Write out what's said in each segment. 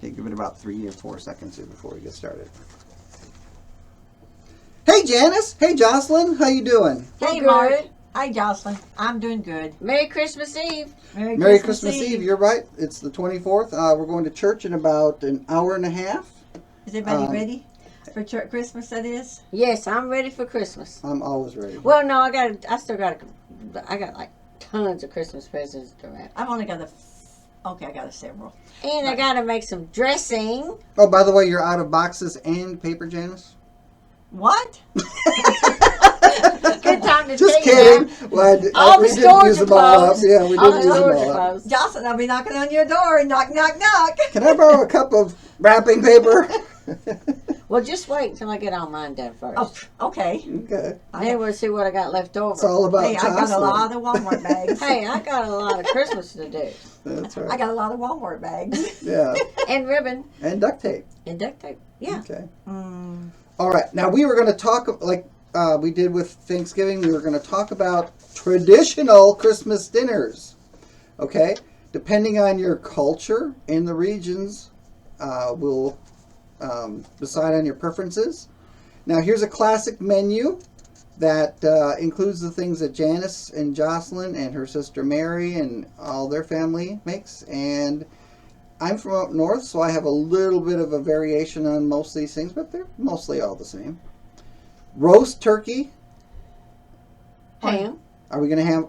Okay, give it about 3 or 4 seconds here before we get started. Hey Janice, hey Jocelyn, how you doing? Hey, Good. Mark. Hi, Jocelyn. I'm doing good. Merry Christmas Eve. Merry Christmas Eve. You're right. It's the 24th. We're going to church in about an hour and a half. Is everybody Um, ready for Christmas? That is. Yes, I'm ready for Christmas. I'm always ready. Well, no, I got like tons of Christmas presents to wrap. I've only got I got several. And I gotta make some dressing. Oh, by the way, you're out of boxes and paper, Janice? What? Good time to Just tell you kidding. that. Well, All we the didn't stores use are them all up. closed. Yeah, we All didn't the use them stores all are up. closed. Jocelyn, I'll be knocking on your door. Knock, knock, knock. Can I borrow a cup of wrapping paper? Well, just wait until I get all mine done first. Oh, okay. Okay. Then we'll see what I got left over. It's all about Hey, I got a Jocelyn. lot of Walmart bags. Hey, I got a lot of Christmas to do. That's I right. got a lot of Walmart bags. Yeah. And ribbon And duct tape. and duct tape. Yeah. Okay. Mm, All right. Now we were going to talk like we did with Thanksgiving. We were going to talk about traditional Christmas dinners. Okay. Depending on your culture in the regions, will decide on your preferences. Now here's a classic menu that includes the things that Janice and Jocelyn and her sister Mary and all their family makes. And I'm from up north, so I have a little bit of a variation on most of these things, but they're mostly all the same. Roast turkey. Ham. Are we going to have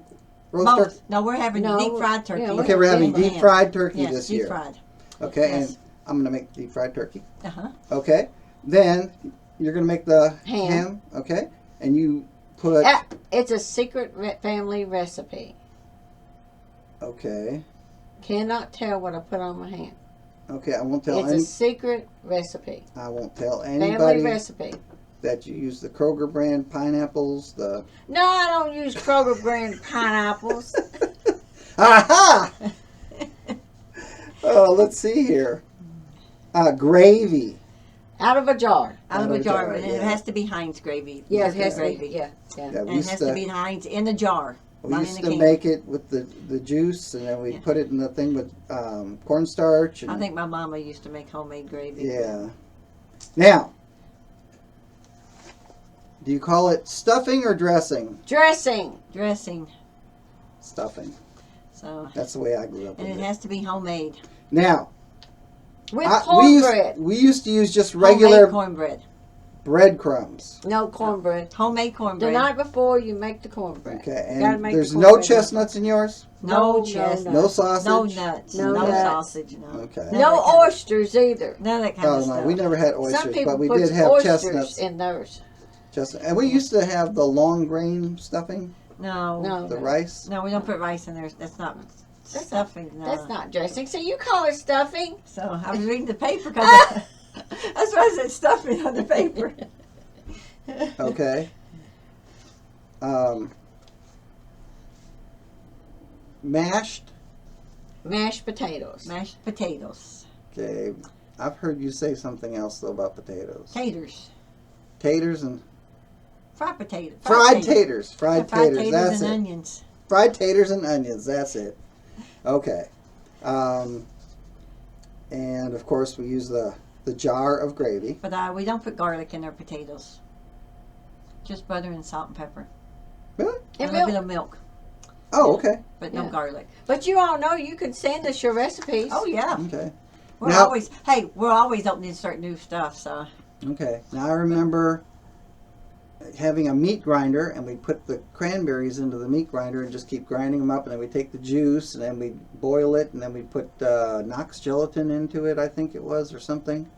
roast turkey? both. No, we're having No, deep fried turkey. yeah, Okay, we're having deep fried turkey Yes, this deep year. fried. Okay, Yes. and I'm going to make deep fried turkey. Uh-huh. Okay, then you're going to make the Ham. Okay, and you put. It's a secret family recipe. Okay, Cannot tell what I put on my ham. okay, I won't tell It's a secret recipe. I won't tell Family anybody recipe. that you use the Kroger brand pineapples. The No, I don't use Kroger brand pineapples. aha. Oh, let's see here. Gravy. Out of a jar. Out of a jar, and it yeah. has to be Heinz gravy. Yeah, it turkey has to gravy. be. Yeah. Yeah, And we it used has to, to be Heinz in the jar, we not used in to the can. make it with the juice, and then we Yeah. put it in the thing with cornstarch. And, I think my mama used to make homemade gravy. yeah. Now, do you call it stuffing or dressing? Dressing. Dressing. Stuffing. So, That's the way I grew up and with it it. has to be homemade. Now, With we cornbread. used to use just regular Homemade cornbread. breadcrumbs. No cornbread. Homemade The cornbread. night before you make the cornbread. Okay, You gotta and make there's the no cornbread. chestnuts in yours? No No, chestnuts. No sausage? No nuts. No No nuts. sausage. No. Okay. None No of that kind of- oysters either. None of that kind Oh, of no, stuff. we never had Some oysters, people but we put did have oysters chestnuts. in theirs. And we used to have the long grain stuffing, No. No. the rice. No, we don't put rice in there. That's not stuffing. No. That's not dressing. So you call it stuffing? So I was reading the paper because that's why I said stuffing on the paper. Okay. Mashed. Mashed potatoes. Mashed potatoes. Okay. I've heard you say something else though about potatoes. Taters. Taters and Fried potatoes. fried taters. Yeah, Fried fried taters. taters That's and it. onions. Fried taters and onions. That's it. Okay. And of course we use the jar of gravy. But we don't put garlic in our potatoes. Just butter and salt and pepper. Really? And a little bit milk. of milk, Oh, okay. but no Yeah. garlic. But you all know you can send us your recipes. Oh yeah, Okay. we're Now- always opening to start new stuff. So Okay. Now I remember having a meat grinder, and we put the cranberries into the meat grinder and just keep grinding them up, and then we take the juice and then we boil it, and then we put Knox gelatin into it, I think it was, or something,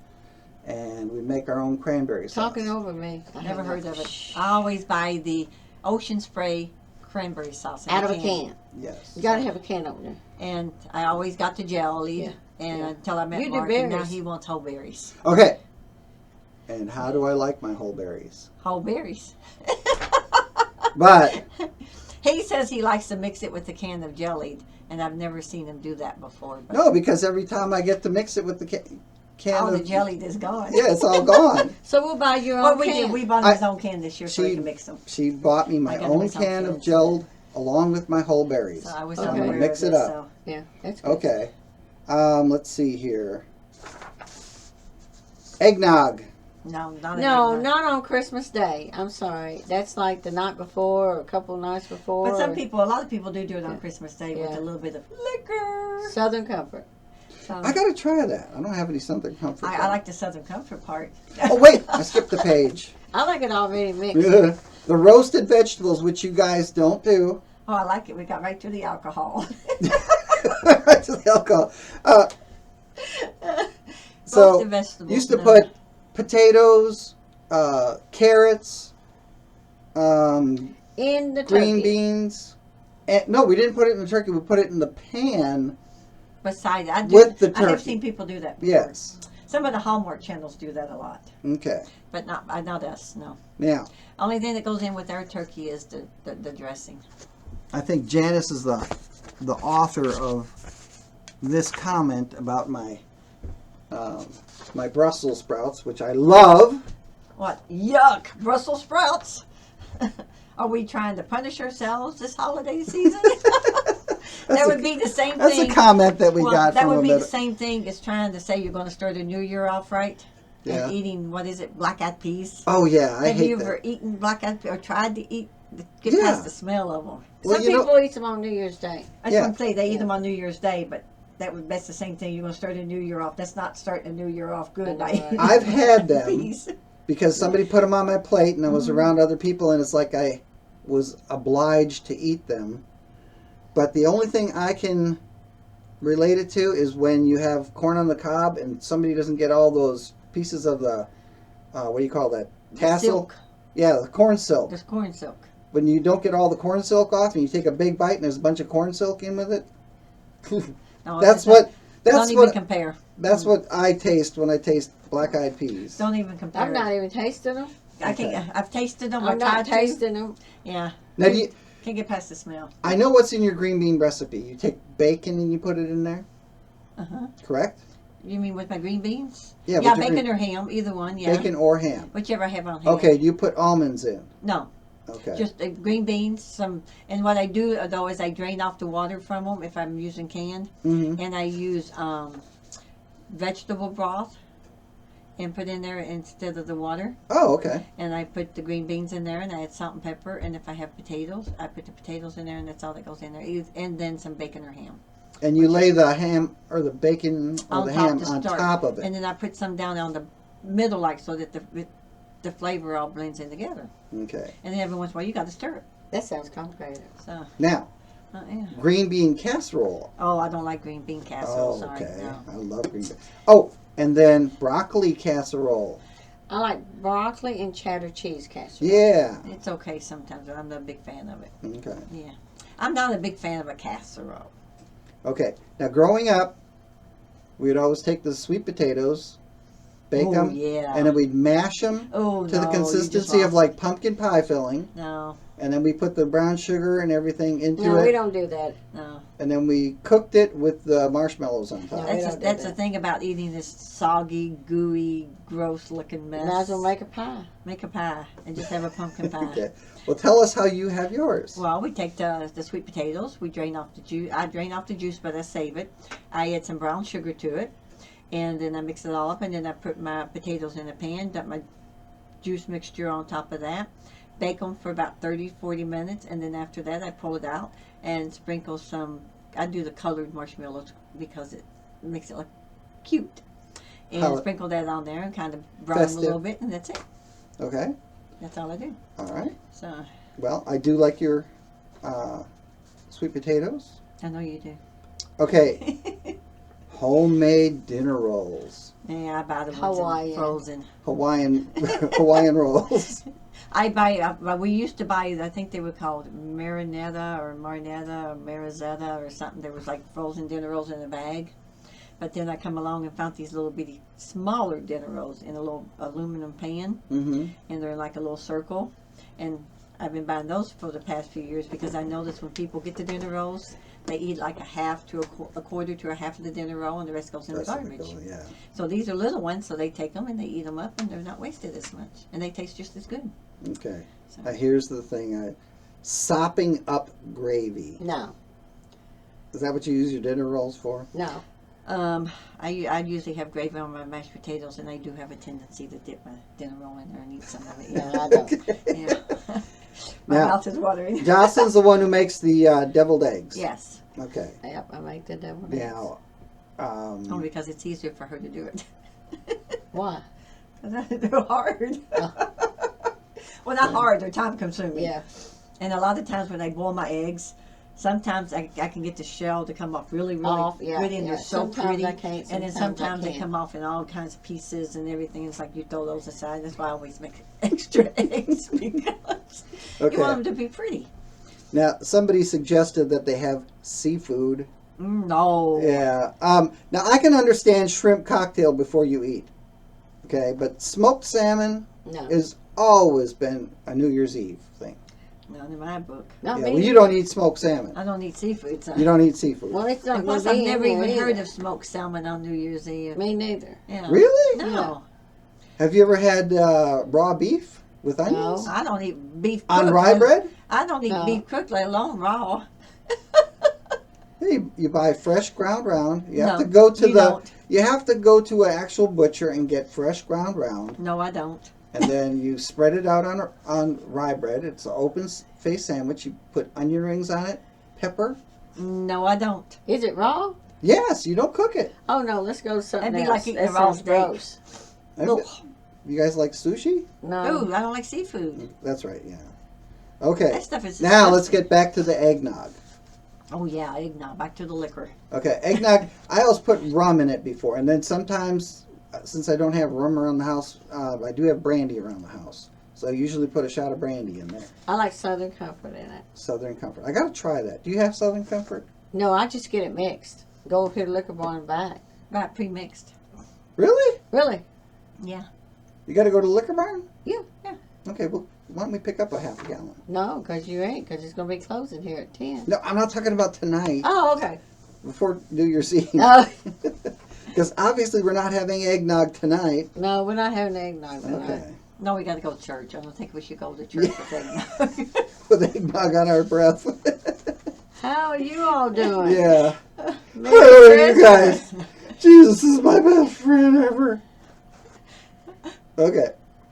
and we make our own cranberry sauce. Talking over me. I never have heard no- of it. I always buy the Ocean Spray cranberry sauce in Out of a can. Yes. You gotta have a can opener. and I always got the jelly. Yeah. And Yeah. until I met You do Mark, and now berries. he wants whole berries. Okay. And how do I like my whole berries? Whole berries. But He says he likes to mix it with a can of jelly, and I've never seen him do that before. But no, because every time I get to mix it with the can all of the jelly is gone. yeah, it's all gone. So we'll buy your Well, own we can. did. We bought him his own can this year so he she- can mix them. She bought me my I got own myself can of filled. gelled along with my whole berries. So I was Okay. unaware Mix of it this, up. So. Yeah, that's good. Okay. Let's see here. Eggnog. No, not No, eggnog. not on Christmas Day. I'm sorry. That's like the night before or a couple of nights before. But or a lot of people do it on Christmas Day with Yeah. a little bit of liquor. Southern Comfort. So I gotta try that. I don't have any Southern Comfort. I like the Southern Comfort part. Oh wait, I skipped the page. I like it already mixed. The roasted vegetables, which you guys don't do. Oh, I like it. We got right to the alcohol. Right to the alcohol. So Roasted vegetables. used to no. put potatoes, carrots, In the green turkey. beans. And, no, we didn't put it in the turkey. We put it in the pan. Beside it. With the I have turkey. seen people do that before. Yes. Some of the Hallmark channels do that a lot. Okay. But not us, no. Now, Only thing that goes in with our turkey is the dressing. I think Janice is the author of this comment about my my Brussels sprouts, which I love. What? Yuck! Brussels sprouts! Are we trying to punish ourselves this holiday season? That would be the same That's thing. a comment that we Well, got that from would a be the bit. same thing as trying to say you're going to start a new year off right. Yeah. And eating, what is it, black-eyed peas? Oh yeah, I Have hate you that. ever eaten black-eyed peas or tried to get Yeah. past the smell of them? Well, Some you know- people eat them on New Year's Day. I just Yeah. want to say they eat Yeah. them on New Year's Day, but that's the same thing. You're going to start a new year off. That's not starting a new year off I good. know, by right? eating I've had them peas. because somebody put them on my plate, and I was Mm-hmm. around other people, and it's like I was obliged to eat them. But the only thing I can relate it to is when you have corn on the cob, and somebody doesn't get all those pieces of the what do you call that, tassel? Silk. Yeah, the corn silk. There's corn silk. When you don't get all the corn silk off, and you take a big bite, and there's a bunch of corn silk in with it. No, That's don't- what. That's Don't even what. compare. That's what I taste when I taste black-eyed peas. Don't even compare. I'm not even tasting them. I can't. Okay. I've tasted them. I'm I tried not to. tasting them. Yeah. Now, do you, Can't get past the smell. I know what's in your green bean recipe. You take bacon and you put it in there, Uh huh. correct? You mean with my green beans? Yeah, Yeah, with your bacon green- or ham, either one. Yeah. Bacon or ham. Whichever I have on hand. Okay, you put almonds in. No, Okay. just green beans. And what I do though is I drain off the water from them if I'm using canned, hmm and I use vegetable broth and put in there instead of the water. Oh, okay. And I put the green beans in there, and I add salt and pepper. And if I have potatoes, I put the potatoes in there, and that's all that goes in there. And then some bacon or ham. And you lay the ham or the bacon or On the top ham to on start. top of it. And then I put some down on the middle, like so that the flavor all blends in together. Okay. And then every once in a while, you got to stir it. That sounds complicated. So, Now, yeah. green bean casserole. Oh, I don't like green bean casserole. Oh, Sorry, okay. no. I love green bean. Oh, and then broccoli casserole. I like broccoli and cheddar cheese casserole. Yeah. It's okay sometimes, but I'm not a big fan of it. Okay. Yeah, I'm not a big fan of a casserole. Okay. Now, growing up, we'd always take the sweet potatoes, bake Oh, them, yeah. and then we'd mash them Oh, to no, the you consistency just of lost like pumpkin pie filling, No, and then we put the brown sugar and everything into No, we it, don't do that. no. and then we cooked it with the marshmallows on top. No. We That's don't do that's that. the thing about eating this soggy, gooey, gross-looking mess. Might as well make a pie. Make a pie and just have a pumpkin pie. Okay. Well, tell us how you have yours. Well, we take the sweet potatoes. We drain off the juice. I drain off the juice, but I save it. I add some brown sugar to it, and then I mix it all up. And then I put my potatoes in a pan. Dump my juice mixture on top of that. Bake them for about 30-40 minutes, and then after that, I pull it out and sprinkle some. I do the colored marshmallows because it makes it look cute. And How- sprinkle that on there and kind of brown them a Festive. little bit, and that's it. Okay. That's all I do. All right. So Well, I do like your sweet potatoes. I know you do. Okay. Homemade dinner rolls. Yeah, I buy the ones Hawaiian. in frozen. Hawaiian Hawaiian rolls. I buy. We used to buy. I think they were called marinetta or marizetta or something. There was like frozen dinner rolls in a bag. But then I come along and found these little bitty smaller dinner rolls in a little aluminum pan, Mm-hmm. and they're like a little circle. And I've been buying those for the past few years because I notice when people get the dinner rolls, they eat like a half to a quarter to a half of the dinner roll, and the rest goes in the garbage. Yeah. So these are little ones, so they take them and they eat them up, and they're not wasted as much, and they taste just as good. Okay. So. Now here's the thing. Sopping up gravy. No, Is that what you use your dinner rolls for? no. I usually have gravy on my mashed potatoes, and I do have a tendency to dip my dinner roll in there and eat some of it. Yeah, I don't. Yeah. My Now- mouth is watering. Jocelyn's the one who makes the deviled eggs. Yes. Okay. Yep, I make the devil eggs. Now, Only because it's easier for her to do it. Why? They're hard. Well, not hard. They're time consuming. Yeah. And a lot of times when I boil my eggs, sometimes I can get the shell to come off really Off, yeah, pretty, and yeah. they're so Sometimes pretty. I can't, And then sometimes I sometimes they can. come off in all kinds of pieces and everything. It's like you throw those aside. That's why I always make extra eggs because okay. you want them to be pretty. Now, somebody suggested that they have seafood. No. Yeah. Now, I can understand shrimp cocktail before you eat. Okay. But smoked salmon No. has always been a New Year's Eve thing. Not in my book. Not Yeah. me. Well, you don't eat smoked salmon. I don't eat seafood. So. You don't eat seafood. Well, it's not And going plus, to be I've never in there even heard either. of smoked salmon on New Year's Eve. Me neither. Yeah. Really? No. Have you ever had raw beef with onions? I don't eat beef On cooked, rye bread? I don't eat No. beef cooked, let alone raw. Hey, you buy fresh ground round. You have No, to go to you the. don't. You have to go to an actual butcher and get fresh ground round, No, I don't. and then you spread it out on rye bread. It's an open face sandwich. You put onion rings on it, pepper. No, I don't. Is it raw? Yes, you don't cook it. Oh no, let's go to something That'd be else. like eating That a raw sounds steak. gross. Ugh. You guys like sushi? No. Ooh, I don't like seafood. That's right. Yeah. Okay. That stuff is Now let's disgusting. get back to the eggnog. Oh yeah, eggnog. Back to the liquor. Okay, eggnog. I always put rum in it before, and then sometimes, since I don't have rum around the house, I do have brandy around the house. So I usually put a shot of brandy in there. I like Southern Comfort in it. Southern Comfort. I gotta try that. Do you have Southern Comfort? No, I just get it mixed. Go over here to Liquor Barn and buy it. Right, pre-mixed. Really? Really? Yeah. You got to go to Liquor Barn? Yeah. Okay. Well, why don't we pick up a half a gallon? No, because you ain't, because it's going to be closing here at 10. No, I'm not talking about tonight. Oh, okay. Before New Year's Eve. Oh, Because obviously we're not having eggnog tonight. no, we're not having eggnog tonight. Okay. No, we got to go to church. I don't think we should go to church with eggnog. With eggnog on our breath. How are you all doing? Yeah. Merry Hello, you Christmas. guys. Jesus is my best friend ever. Okay.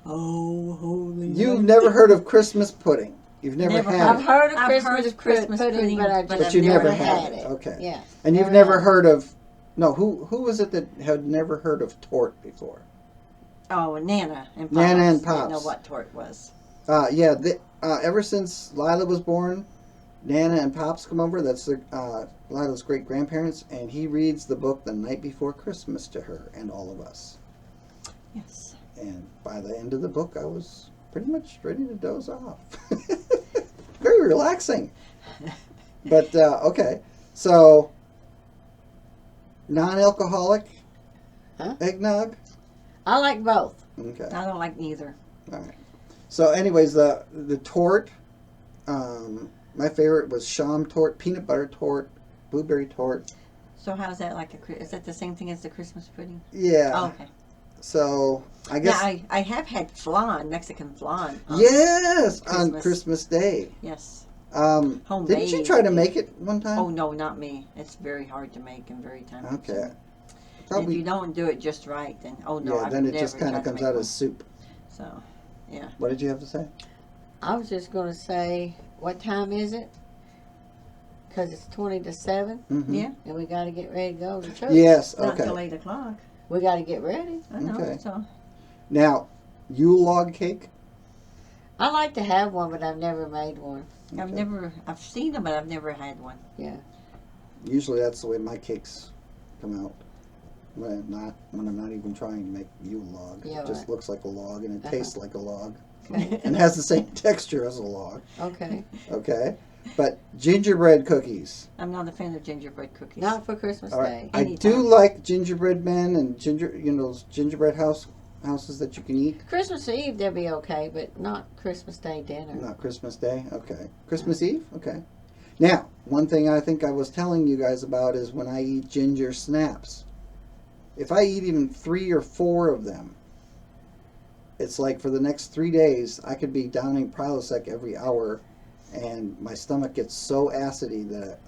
Oh, holy. You've never heard of Christmas pudding. You've never Never had I've it. heard of I've Christmas, heard of Christmas pudding, but but I've I've you never never had had it. Okay. Yeah. And you've never heard of no, who was it that had never heard of tort before? Oh, Nana and Pops. Nana and Didn't know Pops. what tort was. Yeah, ever since Lila was born, Nana and Pops come over. That's Lila's great grandparents, and he reads the book The Night Before Christmas to her and all of us. Yes. And by the end of the book, I was pretty much ready to doze off. Very relaxing. But okay, so non-alcoholic Huh? eggnog. I like both. Okay. I don't like neither. All right. So, anyways, the tort. My favorite was sham tort, peanut butter tort, blueberry tort. So how's that like is that the same thing as the Christmas pudding? Yeah. Oh, okay. So I Yeah, guess I have had flan, Mexican flan. yes on Christmas. Christmas Day. Yes. Didn't you Homemade. try to make it one time? Oh no, not me. It's very hard to make and very time Okay. consuming. If Probably. you don't do it just right, then oh no, Yeah. I've Then it never just kind tried of to comes make out one. as soup. So, yeah. What did you have to say? I was just going to say, what time is it? Because it's 20 to 7, Mhm. Yeah. and we got to get ready to go to church. Yes. Not Okay. until 8 o'clock. We got to get ready. I know. Okay. So Now, Yule log cake. I like to have one, but I've never made one. Okay. I've seen them, but I've never had one. Yeah. Usually that's the way my cakes come out. When I'm not even trying to make Yule log. Yeah, It just right. looks like a log and it Uh-huh. tastes like a log Okay. and has the same texture as a log. Okay. Okay. But gingerbread cookies. I'm not a fan of gingerbread cookies. Not for Christmas All Day. right. I Anytime. do like gingerbread men and those gingerbread houses that you can eat. Christmas Eve, they'll be okay, but not Christmas Day dinner. Not Christmas Day. Okay. Christmas Eve. Okay. Now, one thing I think I was telling you guys about is when I eat ginger snaps. If I eat even 3 or 4 of them, it's like for the next 3 days, I could be downing Prilosec every hour, and my stomach gets so acidy that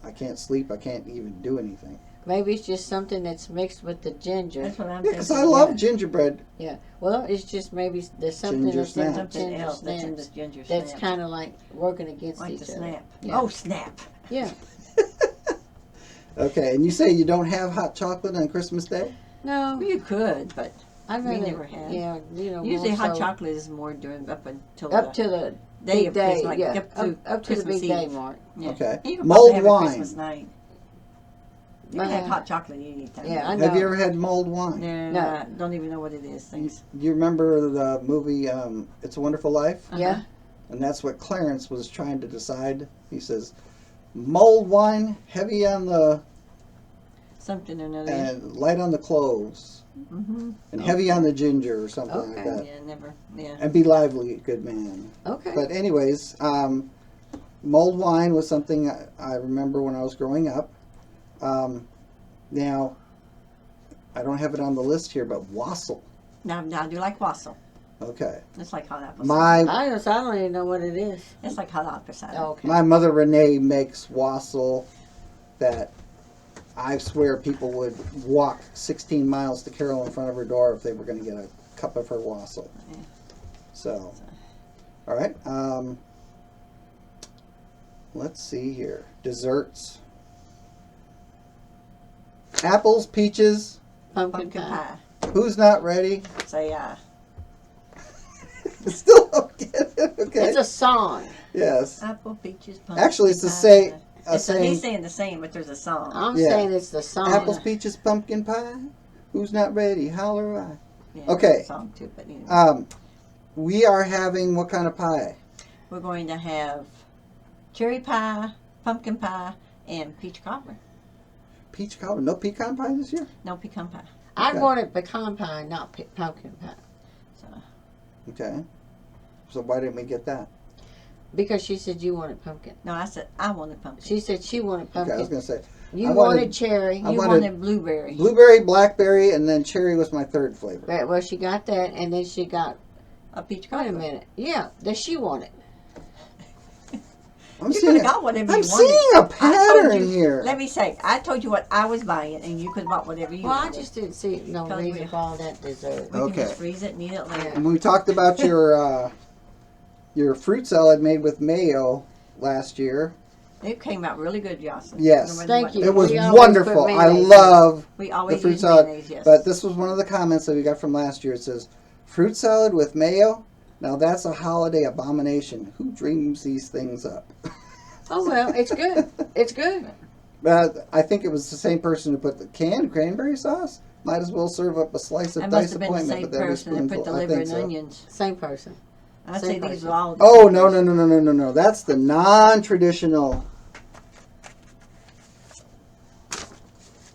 I can't sleep. I can't even do anything. Maybe it's just something that's mixed with the ginger. That's what I'm Yeah, thinking. because I love gingerbread. Yeah. Well, it's just maybe there's something Ginger that's in the snaps. something ginger else that's in snaps the ginger that's snap. kind of like working against Like each the other. snap. Yeah. Oh, snap. Yeah. Okay, and you say you don't have hot chocolate on Christmas Day? No, Well, you could, but I'd we rather, never have. Yeah, usually more hot so chocolate is more during up until up the to the day big of day. Christmas, like Yeah, up to up to the Christmas big day Eve. mark. Yeah. Okay. You can Mulled probably have it wine. Christmas night. You can have hot chocolate anytime. Yeah, I know. Have you ever had mulled wine? No, No. I don't even know what it is. Thanks. Do you remember the movie It's a Wonderful Life? Yeah. And that's what Clarence was trying to decide. He says, mulled wine, heavy on the Something or another. and light on the cloves, Mm-hmm. and heavy on the ginger or something like Okay. that. Yeah, never. Yeah. And be lively, good man. Okay. But anyways, mulled wine was something I remember when I was growing up. Now, I don't have it on the list here, but wassail. Now I do like wassail. Okay. It's like hot apple cider. My I don't even know what it is. It's like hot apple cider. Okay. my mother Renee makes wassail that I swear people would walk 16 miles to Carol in front of her door if they were going to get a cup of her wassail. Yeah. So, all right. Let's see here. Desserts. Apples, peaches. Pumpkin Pumpkin pie. pie. Who's not ready? Say Still don't get it. Okay. It's a song. Yes. apple, peaches, pumpkin Actually, it's the pie. same. He's Saying saying the same, but there's a song. I'm Yeah. saying it's the song. apples, peaches, pumpkin pie. Who's not ready? Holler I. Yeah, Okay. there's a song too, but anyway. We are having what kind of pie? We're going to have cherry pie, pumpkin pie, and peach cobbler. Peach cobbler. No pecan pie this year? No pecan pie. I Okay. wanted pecan pie, not pumpkin pie. So Okay. So why didn't we get that? Because she said you wanted pumpkin. no, I said I wanted pumpkin. She said she wanted Okay, I was pumpkin. going to say You I wanted, wanted- cherry. I You wanted wanted blueberry. blueberry, blackberry, and then cherry was my third flavor. Right, well, she got that, and then she got. A peach Wait cobbler. a minute. Yeah, that she wanted. I'm You seeing could have got whatever I'm you wanted. seeing a I told pattern you- here. Let me say, I told you what I was buying, and you could have bought whatever you Well, I wanted. just didn't see no Because reason we- for all that dessert. We can Okay. just freeze it and eat it later. And we talked about your fruit salad made with mayo last year. It came out really good, Jocelyn. Yes. No matter Thank what. you. It was We always wonderful. put I mayonnaise love We always the fruit use salad, mayonnaise, yes. but this was one of the comments that we got from last year. It says, fruit salad with mayo? Now that's a holiday abomination. Who dreams these things up? Oh, well, it's good. It's good. But I think it was the same person who put the canned cranberry sauce. Might as well serve up a slice of That must have been the disappointment same with every person that put spoonful. the I liver think and so. onions. Same person. I'd Same say these person. are all. Oh no! That's the non-traditional.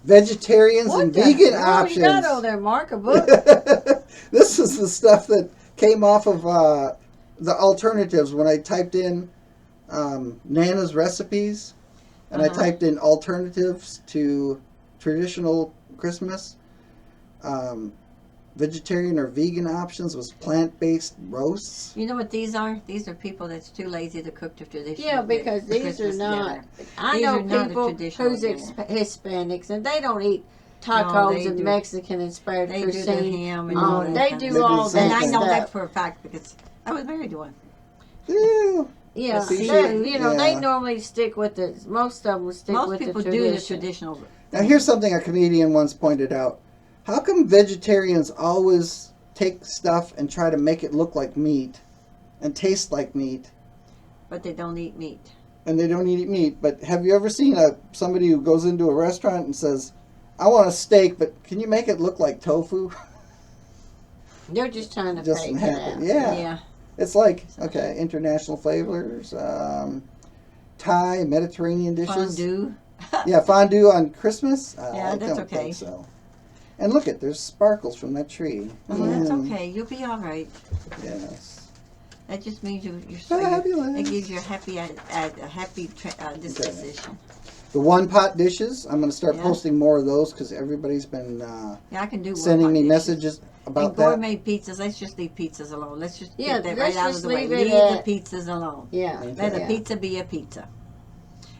Vegetarians What and the vegan hell options. you got over there, Mark? A book? This is the stuff that came off of the alternatives when I typed in Nana's recipes, and I Uh-huh. typed in alternatives to traditional Christmas. Vegetarian or vegan options was plant-based roasts. You know what these are? These are people that's too lazy to cook the traditional. Yeah, because these Christmas are not. dinner. I These know are not a people traditional who's dinner. Hispanics, and they don't eat tacos they and do. Mexican inspired They do their cuisine. ham and all that They kind do of They do all the same that And I know stuff. that for a fact because I was married to one. Ew. Yeah, But see, they yeah. normally stick with the. Most of them stick Most with people the do the tradition. traditional. Now here's something a comedian once pointed out. How come vegetarians always take stuff and try to make it look like meat and taste like meat, But they don't eat meat. and they don't eat meat? But have you ever seen somebody who goes into a restaurant and says, I want a steak, but can you make it look like tofu? They're just trying to Doesn't fake it happen. out. Yeah. It's like, okay, international flavors, Thai, Mediterranean dishes. Fondue. Yeah, fondue on Christmas? Yeah, I that's don't okay. think so. And look there's sparkles from that tree. Oh, that's Mm, okay. You'll be all right. Yes. That just means you're Fabulous. it gives you a happy disposition. The one-pot dishes, I'm going to start Yeah. posting more of those because everybody's been Yeah, I can do sending one-pot me dishes. messages about And that. gourmet pizzas, let's just leave pizzas alone. Let's just Yeah, get that let's right out of just the way. leave it Leave at- the pizzas alone. Yeah. Okay. Let a yeah. pizza be a pizza.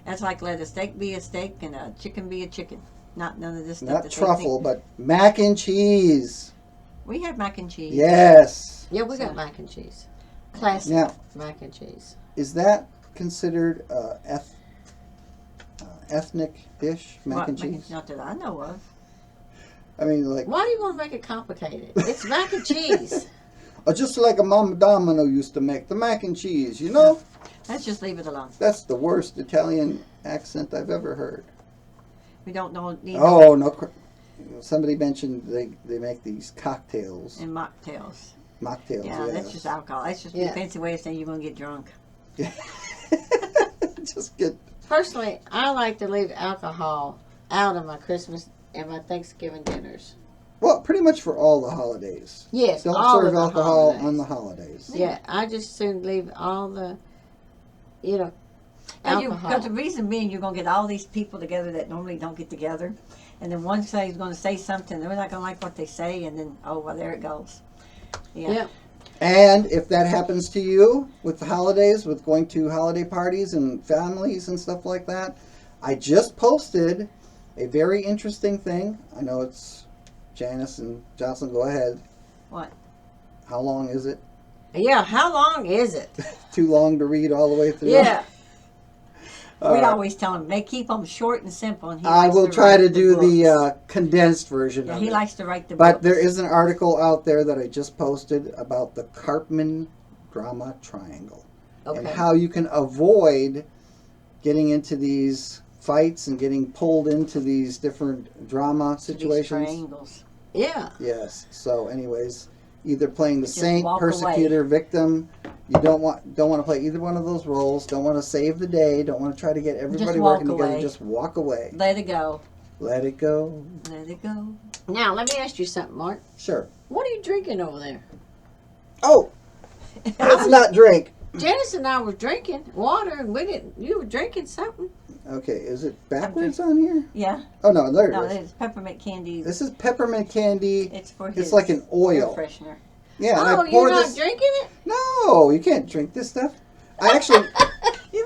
That's like let a steak be a steak and a chicken be a chicken. Not none of this stuff. Not that they truffle, think- but mac and cheese. We have mac and cheese. Yes. Yeah, we got So- mac and cheese. Classic Now, mac and cheese. is that considered ethnic dish, mac What, and cheese? Not that I know of. I mean, like, Why do you want to make it complicated? It's mac and cheese. just like a Mama Domino used to make the mac and cheese, you know? Let's just leave it alone. That's the worst Italian accent I've ever heard. We don't know need Oh, no. Somebody mentioned they make these cocktails, in mocktails. mocktails. Yeah, that's just alcohol. That's just Yeah. a fancy way of saying you're gonna get drunk. just get. Personally, I like to leave alcohol out of my Christmas and my Thanksgiving dinners. Well, pretty much for all the holidays. Yes, Don't all serve of the alcohol holidays. on the holidays. Yeah, I just soon leave all the, Because alcohol. the reason being, you're gonna get all these people together that normally don't get together, and then one say is gonna say something, they're not gonna like what they say, and then oh well, there it goes. Yeah. Yeah. And if that happens to you with the holidays, with going to holiday parties and families and stuff like that, I just posted a very interesting thing. I know it's Janice and Jocelyn. Go ahead. What? How long is it? Yeah, how long is it? Too long to read all the way through? Yeah. We always tell them they keep them short and simple, and he I likes will to try write to do books. the condensed version Yeah, of he it. likes to write the But books. there is an article out there that I just posted about the Karpman drama triangle and Okay. how you can avoid getting into these fights and getting pulled into these different drama to these situations. triangles. Yeah. Yes. So, anyways, either playing the Just saint, walk persecutor, victim. You don't want to play either one of those roles. Don't want to save the day. Don't want to try to get everybody walk working together. away. Just walk away. Let it go. Let it go. Let it go. Now, let me ask you something, Mark. Sure. What are you drinking over there? Oh, let's not drink. Janice and I were drinking water, and you were drinking something. Okay, is it backwards on here? Yeah. Oh no, there No, it is. it's peppermint candy. This is peppermint candy. It's for his It's like an oil. air freshener. Yeah, and Oh, I pour you're not this. drinking it? No, you can't drink this stuff. I actually, You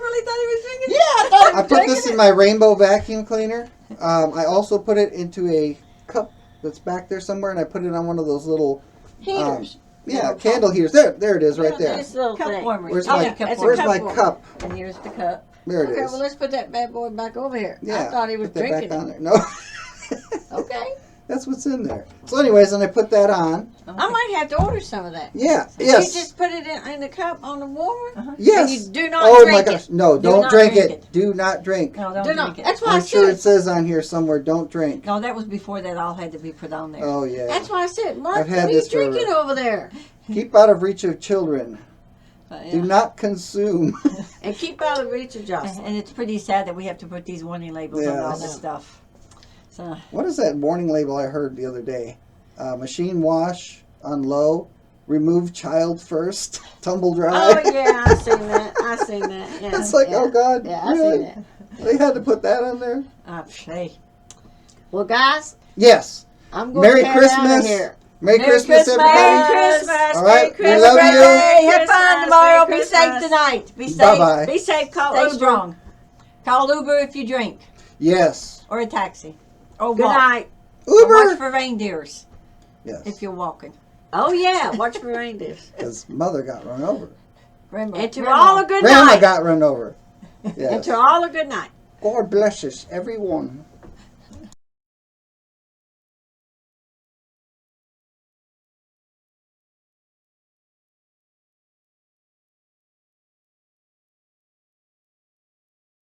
really thought he was drinking? Yeah, I thought I put this in my rainbow vacuum cleaner. I also put it into a cup that's back there somewhere, and I put it on one of those little Heaters. candle heaters. There it is, right Yeah, there. this little Cup thing. warmer. Where's Oh, my yeah, cup it's a warmer. Where's my warmer. cup? And here's the cup. There it Okay, is. well, let's put that bad boy back over here. Yeah, I thought he was put that drinking back on it. there. No, Okay. that's what's in there. So, anyways, and I put that on. I might have to order some of that. Yeah. You Yes. just put it in the cup on the warmer? Yes. And you do not Oh drink my gosh! it. No, Do don't not drink drink it. it. Do not drink. No, don't Do not. drink it. That's why I I'm sure said. it says on here somewhere, don't drink. No, that was before that all had to be put on there. Oh yeah. That's why I said, Mark, I've what had are you this for- drinking over there? Keep out of reach of children. Yeah. Do not consume. And keep out of reach of Jocelyn. And it's pretty sad that we have to put these warning labels on all Yes. this stuff. So What is that warning label I heard the other day? Machine wash on low. Remove child first. Tumble dry. Oh, yeah, I seen that. I seen that. Yeah, It's like, yeah. oh God. Yeah, I really? seen that. They had to put that on there? hey. Well, guys, Yes. I'm going Merry to head out of Christmas. here. Merry Christmas, everybody. Merry Christmas. All right, Merry we love Christmas. you. Hey, have Christmas, fun tomorrow. Merry Be safe Christmas. tonight. Be safe. Bye-bye. Be safe. Call Stay Uber. strong. Call Uber if you drink, Yes. or a taxi, or Good walk. night. Or watch Uber. for reindeers Yes. if you're walking. Oh, yeah, watch for reindeers. Because mother got run over. Remember, And to all a good Grandma night. got run over. And Yes. to all a good night. God bless us, everyone.